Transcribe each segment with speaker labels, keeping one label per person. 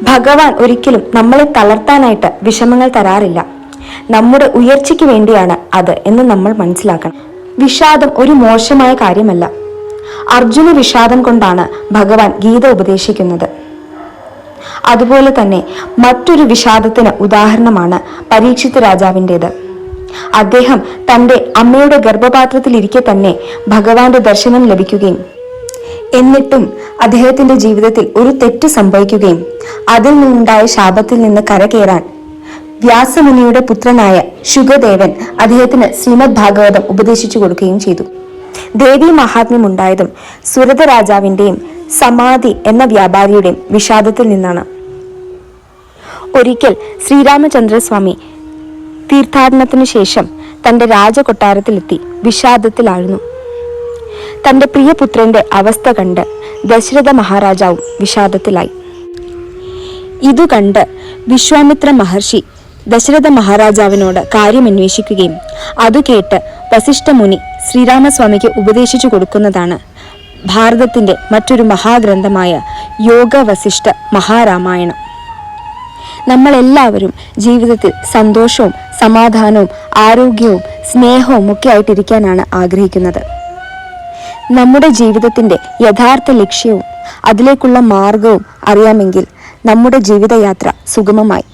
Speaker 1: ഭഗവാൻ ഒരിക്കലും നമ്മളെ തളർത്താനായിട്ട് വിഷമങ്ങൾ തരാറില്ല. നമ്മുടെ ഉയർച്ചയ്ക്ക് വേണ്ടിയാണ് അത് എന്ന് നമ്മൾ മനസ്സിലാക്കണം. വിഷാദം ഒരു മോശമായ കാര്യമല്ല. അർജുന വിഷാദം കൊണ്ടാണ് ഭഗവാൻ ഗീത ഉപദേശിക്കുന്നത്. അതുപോലെ തന്നെ മറ്റൊരു വിഷാദത്തിന് ഉദാഹരണമാണ് പരീക്ഷിത് രാജാവിൻ്റെത്. അദ്ദേഹം തൻ്റെ അമ്മയുടെ ഗർഭപാത്രത്തിലിരിക്കെ തന്നെ ഭഗവാന്റെ ദർശനം ലഭിക്കുകയും എന്നിട്ടും അദ്ദേഹത്തിന്റെ ജീവിതത്തിൽ ഒരു തെറ്റ് സംഭവിക്കുകയും അതിൽ നിന്നുണ്ടായ ശാപത്തിൽ നിന്ന് കരകയറാൻ വ്യാസമുനിയുടെ പുത്രനായ ശുഗദേവൻ അദ്ദേഹത്തിന് ശ്രീമദ് ഭാഗവതം ഉപദേശിച്ചു കൊടുക്കുകയും ചെയ്തു. ദേവി മഹാത്മ്യം ഉണ്ടായതും സുരത രാജാവിന്റെയും സമാധി എന്ന വ്യാപാരിയുടെയും വിഷാദത്തിൽ നിന്നാണ്. ഒരിക്കൽ ശ്രീരാമചന്ദ്രസ്വാമി തീർത്ഥാടനത്തിനു ശേഷം തന്റെ രാജകൊട്ടാരത്തിലെത്തി വിഷാദത്തിലായിരുന്നു. തന്റെ പ്രിയപുത്രന്റെ അവസ്ഥ കണ്ട് ദശരഥ മഹാരാജാവും വിഷാദത്തിലായി. ഇതു കണ്ട് വിശ്വാമിത്ര മഹർഷി ദശരഥ മഹാരാജാവിനോട് കാര്യം അന്വേഷിക്കുകയും അതു കേട്ട് വസിഷ്ഠ മുനി ശ്രീരാമസ്വാമിക്ക് ഉപദേശിച്ചു കൊടുക്കുന്നതാണ് ഭാരതത്തിന്റെ മറ്റൊരു മഹാഗ്രന്ഥമായ യോഗ വസിഷ്ഠ മഹാരാമായണം. നമ്മളെല്ലാവരും ജീവിതത്തിൽ സന്തോഷവും സമാധാനവും ആരോഗ്യവും സ്നേഹവും ഒക്കെ ആയിട്ടിരിക്കാനാണ് ആഗ്രഹിക്കുന്നത്. നമ്മുടെ ജീവിതത്തിന്റെ യഥാർത്ഥ ലക്ഷ്യവും അതിലേക്കുള്ള മാർഗവും അറിയാമെങ്കിൽ നമ്മുടെ ജീവിതയാത്ര സുഗമമായി.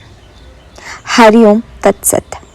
Speaker 1: ഹരി ഓം തത്സത്ത്.